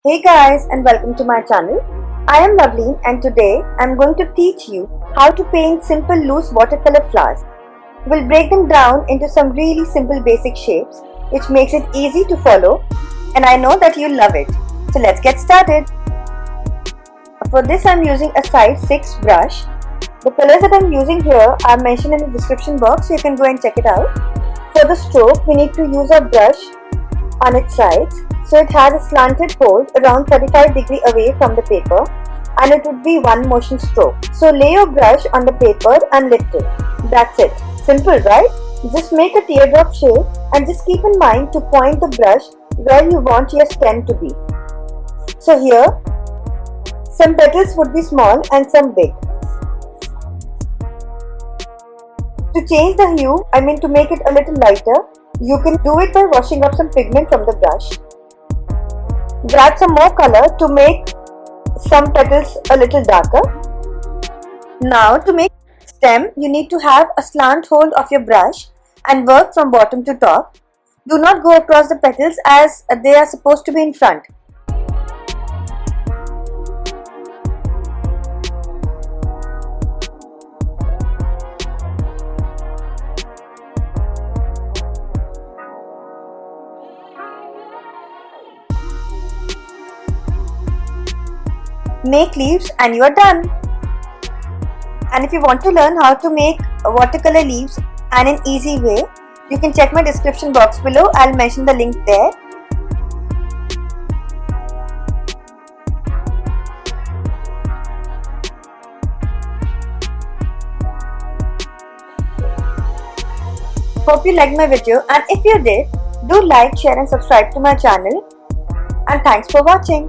Hey guys, and welcome to my channel. I am Lovleen and today I am going to teach you how to paint simple loose watercolor flowers. We'll break them down into some really simple basic shapes which makes it easy to follow, and I know that you'll love it. So let's get started. For this I am using a size 6 brush. The colors that I am using here are mentioned in the description box, so you can go and check it out. For the stroke, we need to use a brush on its sides, so it has a slanted hold around 35 degrees away from the paper, and it would be one motion stroke. So lay your brush on the paper and lift it. That's it. Simple, right? Just make a teardrop shape and just keep in mind to point the brush where you want your stem to be. So here, some petals would be small and some big. To change the hue, to make it a little lighter, you can do it by washing up some pigment from the brush. Grab some more color to make some petals a little darker. Now to make stem, you need to have a slant hold of your brush and work from bottom to top. Do not go across the petals as they are supposed to be in front. Make leaves and you are done. And if you want to learn how to make watercolor leaves and in easy way, you can check my description box below. I'll mention the link there. Hope you liked my video, and if you did, do like, share and subscribe to my channel. And thanks for watching.